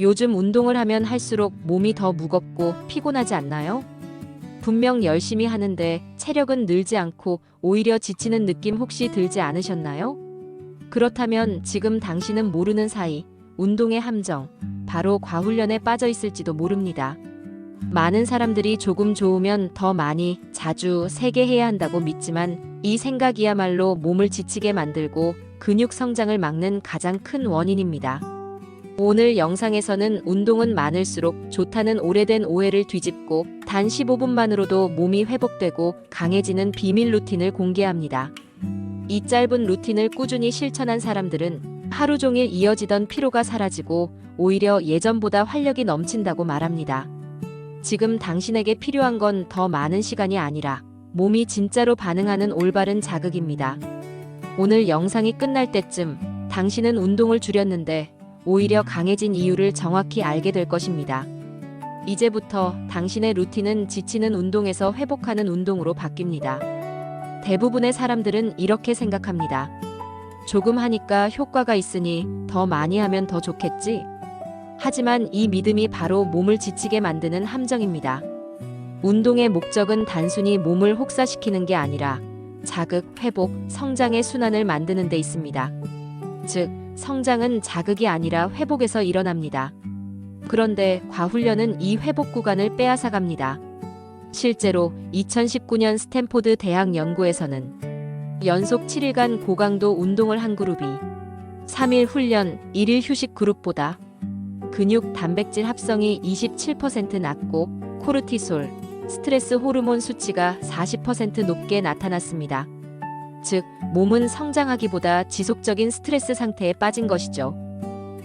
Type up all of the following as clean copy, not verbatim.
요즘 운동을 하면 할수록 몸이 더 무겁고 피곤하지 않나요? 분명 열심히 하는데 체력은 늘지 않고 오히려 지치는 느낌 혹시 들지 않으셨나요? 그렇다면 지금 당신은 모르는 사이 운동의 함정, 바로 과훈련에 빠져 있을지도 모릅니다. 많은 사람들이 조금 좋으면 더 많이, 자주, 세게 해야 한다고 믿지만 이 생각이야말로 몸을 지치게 만들고 근육 성장을 막는 가장 큰 원인입니다. 오늘 영상에서는 운동은 많을수록 좋다는 오래된 오해를 뒤집고 단 15분만으로도 몸이 회복되고 강해지는 비밀 루틴을 공개합니다. 이 짧은 루틴을 꾸준히 실천한 사람들은 하루 종일 이어지던 피로가 사라지고 오히려 예전보다 활력이 넘친다고 말합니다. 지금 당신에게 필요한 건 더 많은 시간이 아니라 몸이 진짜로 반응하는 올바른 자극입니다. 오늘 영상이 끝날 때쯤 당신은 운동을 줄였는데 오히려 강해진 이유를 정확히 알게 될 것입니다. 이제부터 당신의 루틴은 지치는 운동에서 회복하는 운동으로 바뀝니다. 대부분의 사람들은 이렇게 생각합니다. 조금 하니까 효과가 있으니 더 많이 하면 더 좋겠지? 하지만 이 믿음이 바로 몸을 지치게 만드는 함정입니다. 운동의 목적은 단순히 몸을 혹사시키는 게 아니라 자극, 회복, 성장의 순환을 만드는 데 있습니다. 즉, 성장은 자극이 아니라 회복에서 일어납니다. 그런데 과훈련은 이 회복 구간을 빼앗아갑니다. 실제로 2019년 스탠포드 대학 연구에서는 연속 7일간 고강도 운동을 한 그룹이 3일 훈련, 1일 휴식 그룹보다 근육 단백질 합성이 27% 낮고 코르티솔, 스트레스 호르몬 수치가 40% 높게 나타났습니다. 즉, 몸은 성장하기보다 지속적인 스트레스 상태에 빠진 것이죠.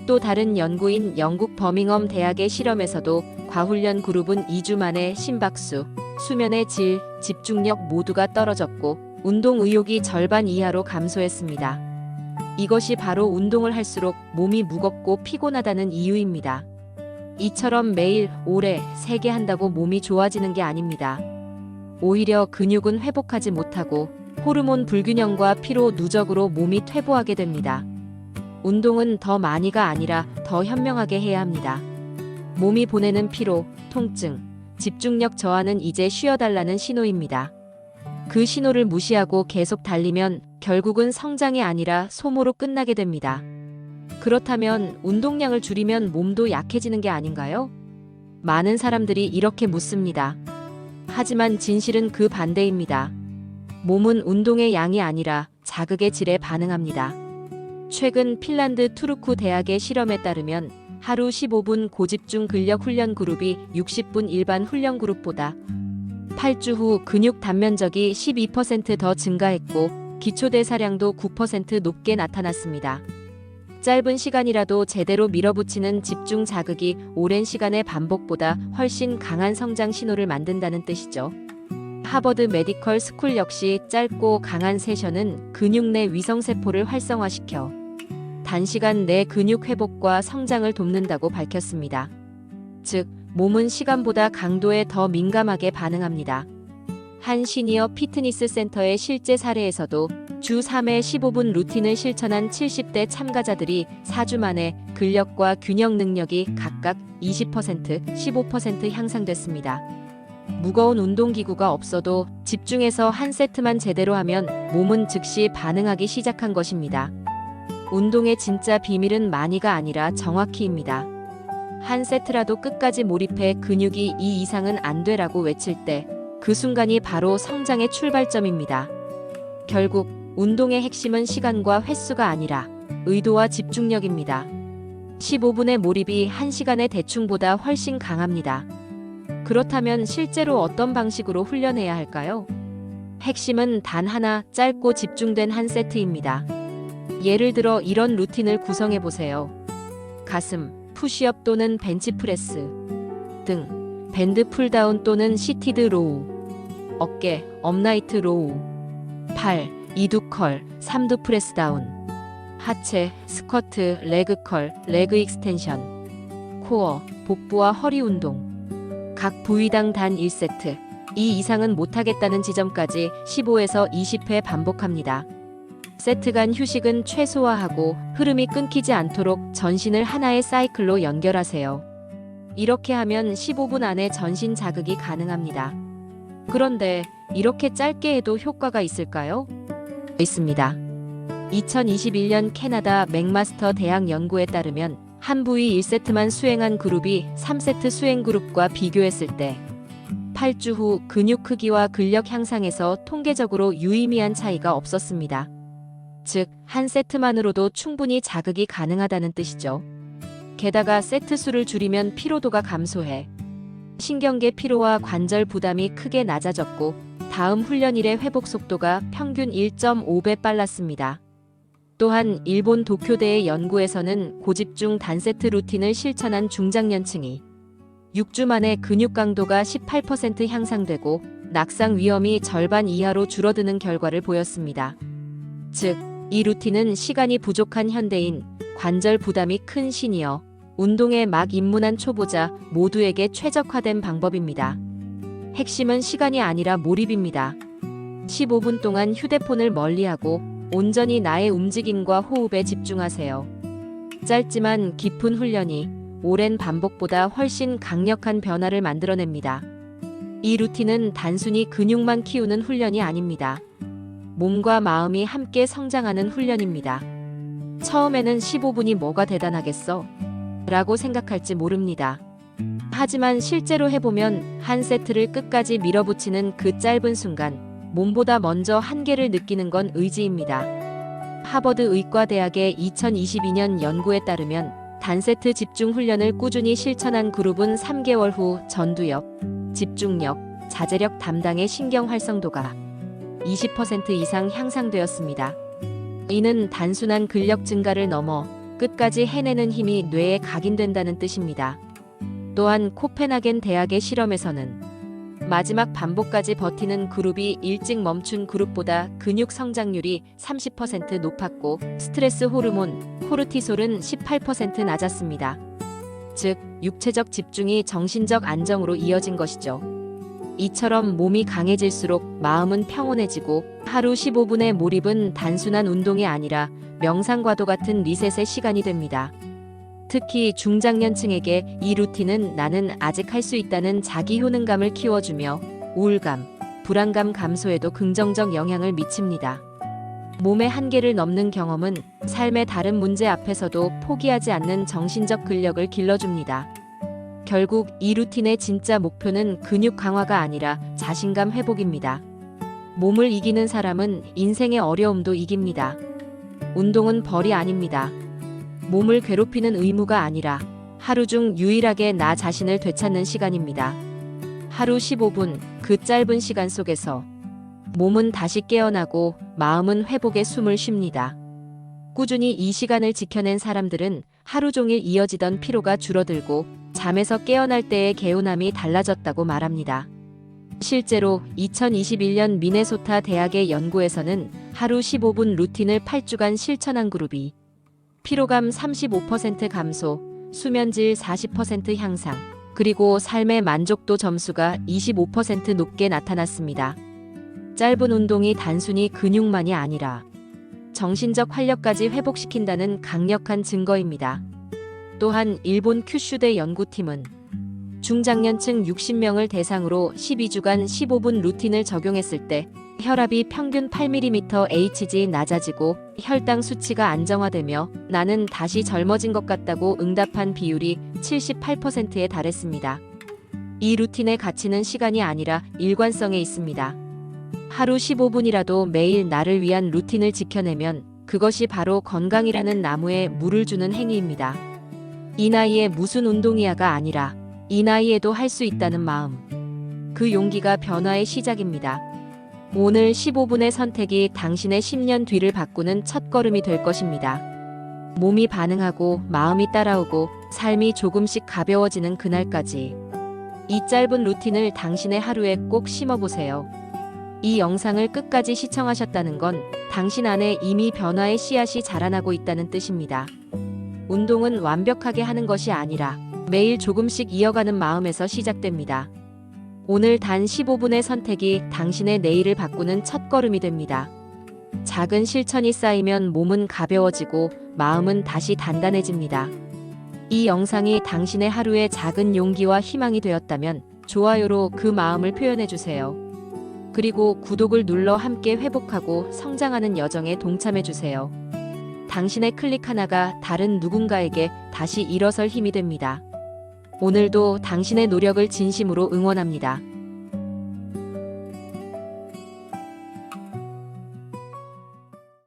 또 다른 연구인 영국 버밍엄 대학의 실험에서도 과훈련 그룹은 2주 만에 심박수, 수면의 질, 집중력 모두가 떨어졌고 운동 의욕이 절반 이하로 감소했습니다. 이것이 바로 운동을 할수록 몸이 무겁고 피곤하다는 이유입니다. 이처럼 매일, 오래, 세게 한다고 몸이 좋아지는 게 아닙니다. 오히려 근육은 회복하지 못하고 호르몬 불균형과 피로 누적으로 몸이 퇴보하게 됩니다. 운동은 더 많이가 아니라 더 현명하게 해야 합니다. 몸이 보내는 피로, 통증, 집중력 저하는 이제 쉬어달라는 신호입니다. 그 신호를 무시하고 계속 달리면 결국은 성장이 아니라 소모로 끝나게 됩니다. 그렇다면 운동량을 줄이면 몸도 약해지는 게 아닌가요? 많은 사람들이 이렇게 묻습니다. 하지만 진실은 그 반대입니다. 몸은 운동의 양이 아니라 자극의 질에 반응합니다. 최근 핀란드 투르쿠 대학의 실험에 따르면 하루 15분 고집중 근력 훈련 그룹이 60분 일반 훈련 그룹보다 8주 후 근육 단면적이 12% 더 증가했고 기초대사량도 9% 높게 나타났습니다. 짧은 시간이라도 제대로 밀어붙이는 집중 자극이 오랜 시간의 반복보다 훨씬 강한 성장 신호를 만든다는 뜻이죠. 하버드 메디컬 스쿨 역시 짧고 강한 세션은 근육 내 위성세포를 활성화시켜 단시간 내 근육 회복과 성장을 돕는다고 밝혔습니다. 즉, 몸은 시간보다 강도에 더 민감하게 반응합니다. 한 시니어 피트니스 센터의 실제 사례에서도 주 3회 15분 루틴을 실천한 70대 참가자들이 4주 만에 근력과 균형 능력이 각각 20%, 15% 향상됐습니다. 무거운 운동기구가 없어도 집중해서 한 세트만 제대로 하면 몸은 즉시 반응하기 시작한 것입니다. 운동의 진짜 비밀은 많이가 아니라 정확히입니다. 한 세트라도 끝까지 몰입해 근육이 이 이상은 안 돼라고 외칠 때 그 순간이 바로 성장의 출발점입니다. 결국 운동의 핵심은 시간과 횟수가 아니라 의도와 집중력입니다. 15분의 몰입이 1시간의 대충보다 훨씬 강합니다. 그렇다면 실제로 어떤 방식으로 훈련해야 할까요? 핵심은 단 하나, 짧고 집중된 한 세트입니다. 예를 들어 이런 루틴을 구성해 보세요. 가슴, 푸시업 또는 벤치프레스, 등, 밴드 풀다운 또는 시티드 로우, 어깨, 업라이트 로우, 팔, 2두 컬, 3두 프레스 다운, 하체, 스쿼트, 레그 컬, 레그 익스텐션, 코어, 복부와 허리 운동, 각 부위당 단 1세트, 이 이상은 못하겠다는 지점까지 15에서 20회 반복합니다. 세트 간 휴식은 최소화하고 흐름이 끊기지 않도록 전신을 하나의 사이클로 연결하세요. 이렇게 하면 15분 안에 전신 자극이 가능합니다. 그런데 이렇게 짧게 해도 효과가 있을까요? 있습니다. 2021년 캐나다 맥마스터 대학 연구에 따르면 한 부위 1세트만 수행한 그룹이 3세트 수행 그룹과 비교했을 때 8주 후 근육 크기와 근력 향상에서 통계적으로 유의미한 차이가 없었습니다. 즉, 한 세트만으로도 충분히 자극이 가능하다는 뜻이죠. 게다가 세트 수를 줄이면 피로도가 감소해 신경계 피로와 관절 부담이 크게 낮아졌고 다음 훈련일의 회복 속도가 평균 1.5배 빨랐습니다. 또한 일본 도쿄대의 연구에서는 고집중 단세트 루틴을 실천한 중장년층이 6주 만에 근육 강도가 18% 향상되고 낙상 위험이 절반 이하로 줄어드는 결과를 보였습니다. 즉, 이 루틴은 시간이 부족한 현대인, 관절 부담이 큰 시니어, 운동에 막 입문한 초보자 모두에게 최적화된 방법입니다. 핵심은 시간이 아니라 몰입입니다. 15분 동안 휴대폰을 멀리하고 온전히 나의 움직임과 호흡에 집중하세요. 짧지만 깊은 훈련이 오랜 반복보다 훨씬 강력한 변화를 만들어냅니다. 이 루틴은 단순히 근육만 키우는 훈련이 아닙니다. 몸과 마음이 함께 성장하는 훈련입니다. 처음에는 15분이 뭐가 대단하겠어? 라고 생각할지 모릅니다. 하지만 실제로 해보면 한 세트를 끝까지 밀어붙이는 그 짧은 순간 몸보다 먼저 한계를 느끼는 건 의지입니다. 하버드 의과대학의 2022년 연구에 따르면 단세트 집중 훈련을 꾸준히 실천한 그룹은 3개월 후 전두엽, 집중력, 자제력 담당의 신경 활성도가 20% 이상 향상되었습니다. 이는 단순한 근력 증가를 넘어 끝까지 해내는 힘이 뇌에 각인된다는 뜻입니다. 또한 코펜하겐 대학의 실험에서는 마지막 반복까지 버티는 그룹이 일찍 멈춘 그룹보다 근육 성장률이 30% 높았고 스트레스 호르몬, 코르티솔은 18% 낮았습니다. 즉, 육체적 집중이 정신적 안정으로 이어진 것이죠. 이처럼 몸이 강해질수록 마음은 평온해지고 하루 15분의 몰입은 단순한 운동이 아니라 명상과도 같은 리셋의 시간이 됩니다. 특히 중장년층에게 이 루틴은 나는 아직 할 수 있다는 자기 효능감을 키워주며 우울감, 불안감 감소에도 긍정적 영향을 미칩니다. 몸의 한계를 넘는 경험은 삶의 다른 문제 앞에서도 포기하지 않는 정신적 근력을 길러줍니다. 결국 이 루틴의 진짜 목표는 근육 강화가 아니라 자신감 회복입니다. 몸을 이기는 사람은 인생의 어려움도 이깁니다. 운동은 벌이 아닙니다. 몸을 괴롭히는 의무가 아니라 하루 중 유일하게 나 자신을 되찾는 시간입니다. 하루 15분, 그 짧은 시간 속에서 몸은 다시 깨어나고 마음은 회복의 숨을 쉽니다. 꾸준히 이 시간을 지켜낸 사람들은 하루 종일 이어지던 피로가 줄어들고 잠에서 깨어날 때의 개운함이 달라졌다고 말합니다. 실제로 2021년 미네소타 대학의 연구에서는 하루 15분 루틴을 8주간 실천한 그룹이 피로감 35% 감소, 수면질 40% 향상, 그리고 삶의 만족도 점수가 25% 높게 나타났습니다. 짧은 운동이 단순히 근육만이 아니라 정신적 활력까지 회복시킨다는 강력한 증거입니다. 또한 일본 큐슈대 연구팀은 중장년층 60명을 대상으로 12주간 15분 루틴을 적용했을 때 혈압이 평균 8mmHg 낮아지고 혈당 수치가 안정화되며 나는 다시 젊어진 것 같다고 응답한 비율이 78%에 달했습니다. 이 루틴의 가치는 시간이 아니라 일관성에 있습니다. 하루 15분이라도 매일 나를 위한 루틴을 지켜내면 그것이 바로 건강이라는 나무에 물을 주는 행위입니다. 이 나이에 무슨 운동이야가 아니라 이 나이에도 할 수 있다는 마음. 그 용기가 변화의 시작입니다. 오늘 15분의 선택이 당신의 10년 뒤를 바꾸는 첫걸음이 될 것입니다. 몸이 반응하고 마음이 따라오고 삶이 조금씩 가벼워지는 그날까지 이 짧은 루틴을 당신의 하루에 꼭 심어보세요. 이 영상을 끝까지 시청하셨다는 건 당신 안에 이미 변화의 씨앗이 자라나고 있다는 뜻입니다. 운동은 완벽하게 하는 것이 아니라 매일 조금씩 이어가는 마음에서 시작됩니다. 오늘 단 15분의 선택이 당신의 내일을 바꾸는 첫걸음이 됩니다. 작은 실천이 쌓이면 몸은 가벼워지고 마음은 다시 단단해집니다. 이 영상이 당신의 하루에 작은 용기와 희망이 되었다면 좋아요로 그 마음을 표현해주세요. 그리고 구독을 눌러 함께 회복하고 성장하는 여정에 동참해주세요. 당신의 클릭 하나가 다른 누군가에게 다시 일어설 힘이 됩니다. 오늘도 당신의 노력을 진심으로 응원합니다.